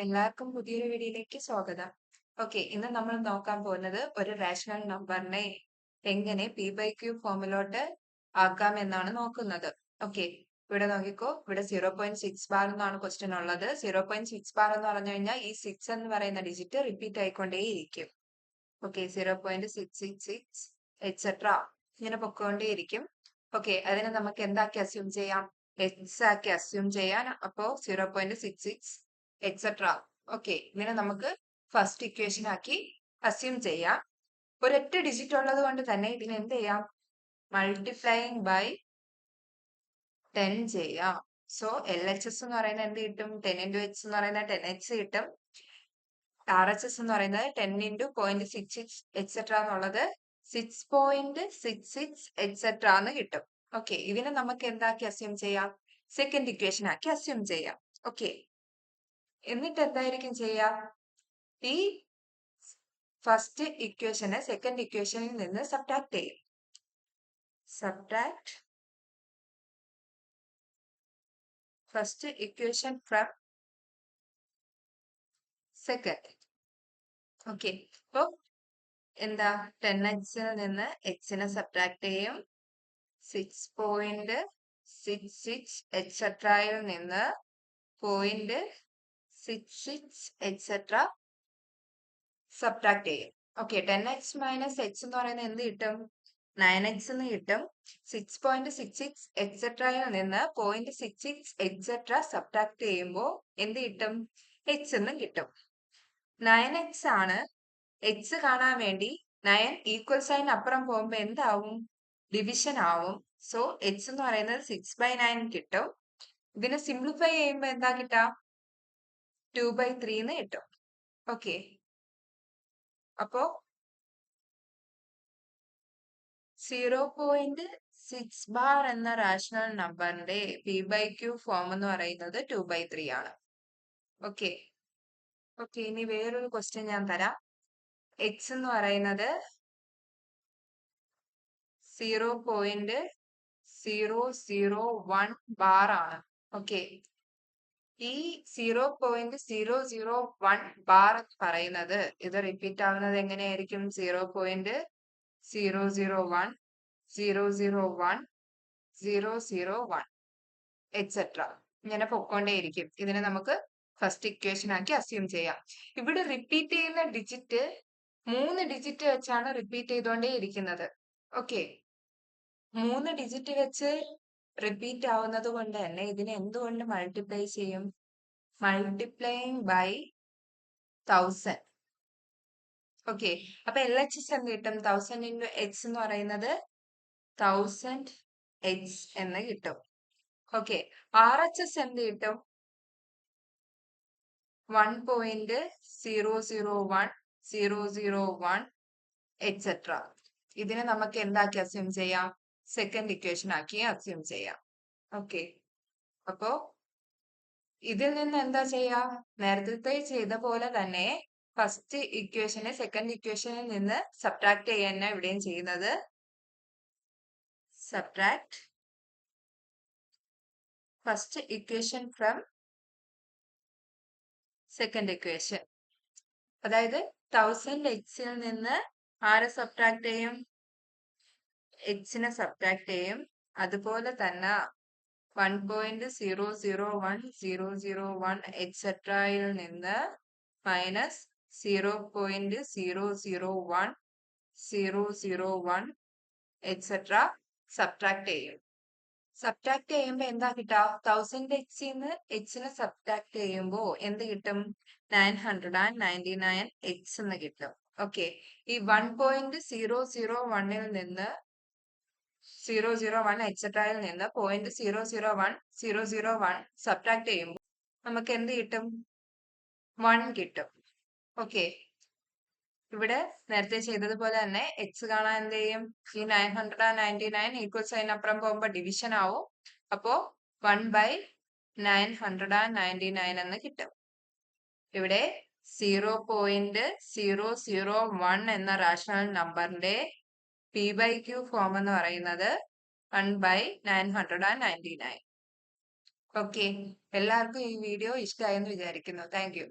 എല്ലാവർക്കും പുതിയൊരു വീഡിയോയിലേക്ക് സ്വാഗതം. ഓക്കെ, ഇന്ന് നമ്മൾ നോക്കാൻ പോകുന്നത് ഒരു റാഷണൽ നമ്പറിനെ എങ്ങനെ P/Q ഫോമിലോട്ട് ആക്കാം എന്നാണ് നോക്കുന്നത്. ഓക്കെ, ഇവിടെ നോക്കിക്കോ, ഇവിടെ 0.6 ബാർ എന്നാണ് ക്വസ്റ്റ്യൻ ഉള്ളത്. 0.6 ബാർ എന്ന് പറഞ്ഞു കഴിഞ്ഞാൽ ഈ 6 എന്ന് പറയുന്ന ഡിജിറ്റ് റിപ്പീറ്റ് ആയിക്കൊണ്ടേയിരിക്കും. ഓക്കെ, 0.666 എക്സെട്ര ഇങ്ങനെ പൊക്കോണ്ടേയിരിക്കും. ഓക്കെ, അതിനെ നമുക്ക് എന്താക്കി അസ്യൂം ചെയ്യാം? എക്സ് ആക്കി അസ്യൂം ചെയ്യാൻ. അപ്പോ 0.66 എക്സെട്ര. ഓക്കെ, ഇതിനെ നമുക്ക് ഫസ്റ്റ് ഇക്വേഷൻ ആക്കി അസ്യൂം ചെയ്യാം. ഒരൊറ്റ ഡിജിറ്റ് ഉള്ളത് കൊണ്ട് തന്നെ ഇതിനെ എന്ത് ചെയ്യാം? മൾട്ടിപ്ലൈയിങ് ബൈ 10 ചെയ്യാം. സോ LHS എന്ന് പറയുന്നത് എന്ത് കിട്ടും? 10 into x എന്ന് പറയുന്നത് 10x കിട്ടും. RHS എന്ന് പറയുന്നത് 10 into 0.66 എക്സെട്ര എന്നുള്ളത് 6.66 എക്സെട്ര എന്ന് കിട്ടും. ഓക്കെ, ഇതിനെ നമുക്ക് എന്താക്കി അസ്യൂം ചെയ്യാം? സെക്കൻഡ് ഇക്വേഷൻ ആക്കി അസ്യൂം ചെയ്യാം. ഓക്കെ, എന്നിട്ട് എന്തായിരിക്കും ചെയ്യാം? ഈ ഫസ്റ്റ് ഇക്വേഷനെ സെക്കൻഡ് ഇക്വേഷനിൽ നിന്ന് സബ്ട്രാക്ട് ചെയ്യും. Subtract first equation from second. Okay, അപ്പൊ എന്താ? 10x നിന്ന് എക്സിനെ സബ്ട്രാക്ട് ചെയ്യും. 6.66 എക്സെട്രയിൽ നിന്ന് 0.66 എക്സെട്ര സബ്ട്രാക്ട് ചെയ്യും. ഓക്കെ, 10x മൈനസ് എക്സ് എന്ന് പറയുന്നത് എന്ത് കിട്ടും? 9x എന്ന് കിട്ടും. 6.66 എക്സെട്രയിൽ നിന്ന് 0.66 എക്സെട്ര സബ്ട്രാക്ട് ചെയ്യുമ്പോൾ എന്ത് കിട്ടും? എക്സ് എന്ന് കിട്ടും. 9x ആണ്. എക്സ് കാണാൻ വേണ്ടി 9 ഈക്വൽ സൈൻ അപ്പുറം പോകുമ്പോൾ എന്താവും? ഡിവിഷൻ ആവും. സോ എക്സ് എന്ന് പറയുന്നത് 6/9 കിട്ടും. ഇതിനെ സിംപ്ലിഫൈ ചെയ്യുമ്പോൾ എന്താ കിട്ടാ? 2/3 എന്ന് കിട്ടും. ഓക്കെ, അപ്പോ 0.6 ബാർ എന്ന റാഷണൽ നമ്പറിന്റെ P/Q ഫോം എന്ന് പറയുന്നത് 2/3 ആണ്. ഓക്കെ, ഓക്കെ, ഇനി വേറൊരു ക്വസ്റ്റ്യൻ ഞാൻ തരാം. എക്സ് എന്ന് പറയുന്നത് 0.001 ബാർ ആണ്. ഓക്കെ, ഈ 0.001 ബാർ എന്ന് പറയുന്നത് ഇത് റിപ്പീറ്റ് ആവുന്നത് എങ്ങനെയായിരിക്കും? 0.001 001 001 എക്സെട്ര ഇങ്ങനെ പൊക്കോണ്ടേയിരിക്കും. ഇതിനെ നമുക്ക് ഫസ്റ്റ് ഇക്വേഷൻ ആക്കി അസ്യൂം ചെയ്യാം. ഇവിടെ റിപ്പീറ്റ് ചെയ്യുന്ന ഡിജിറ്റ് 3 ഡിജിറ്റ് വെച്ചാണ് റിപ്പീറ്റ് ചെയ്തുകൊണ്ടേ ഇരിക്കുന്നത്. ഓക്കെ, 3 ഡിജിറ്റ് വെച്ച് റിപ്പീറ്റ് ആവുന്നത് കൊണ്ട് തന്നെ ഇതിനെ എന്തുകൊണ്ട് മൾട്ടിപ്ലൈ ചെയ്യും? Multiplying by 1000. ഓക്കെ, അപ്പൊ LHS എന്ത് കിട്ടും? 1000 into x എന്ന് പറയുന്നത് 1000x എന്ന് കിട്ടും. ഓക്കെ, RHS എന്ത് കിട്ടും? 1.001 001 എക്സെട്ര. ഇതിനെ നമുക്ക് എന്താക്കി അസ്യൂം ചെയ്യാം? സെക്കൻഡ് ഇക്വേഷൻ ആക്കി അസ്യൂം ചെയ്യാം. ഓക്കെ, അപ്പോ ഇതിൽ നിന്ന് എന്താ ചെയ്യാ? നേരത്തെ ചെയ്ത പോലെ തന്നെ ഫസ്റ്റ് ഇക്വേഷനെ സെക്കൻഡ് ഇക്വേഷനിൽ നിന്ന് സബ്ട്രാക്ട് ചെയ്യാൻ ഇവിടെയും ചെയ്യുന്നത്. Subtract first equation from second equation. അതായത് 1000x നിന്ന് ആരെ സബ്ട്രാക്ട് ചെയ്യും? എക്സിനെ സബ്ട്രാക്ട് ചെയ്യും. അതുപോലെ തന്നെ 1.001 001 എക്സെട്രയിൽ നിന്ന് മൈനസ് 0.001 001 എക്സെട്ര സബ്ട്രാക്ട് ചെയ്യും. സബ്ട്രാക്ട് ചെയ്യുമ്പോൾ എന്താ കിട്ടുക? 1000x എക്സിനെ സബ്ട്രാക്ട് ചെയ്യുമ്പോൾ എന്ത് കിട്ടും? 999x എന്ന് കിട്ടും. ഓക്കെ, ഈ 1.001 നിന്ന് 001 എക്സെട്രയിൽ നിന്ന് 0.001 001 സബ്ട്രാക്ട് ചെയ്യുമ്പോൾ നമുക്ക് എന്ത് കിട്ടും? 1 കിട്ടും. ഓക്കെ, ഇവിടെ നേരത്തെ ചെയ്തതുപോലെ തന്നെ എക്സ് കാണാൻ എന്ത് ചെയ്യും? ഈ 999 ഈക്വൽ സൈൻ അപ്പുറം പോകുമ്പോൾ ഡിവിഷൻ ആവും. അപ്പോ 1/999 എന്ന് കിട്ടും. ഇവിടെ 0.001 എന്ന റാഷണൽ നമ്പറിന്റെ P/Q ഫോം എന്ന് പറയുന്നത് 1/999. ഓക്കെ, എല്ലാവർക്കും ഈ വീഡിയോ ഇഷ്ടമായെന്ന് വിചാരിക്കുന്നു. Thank you.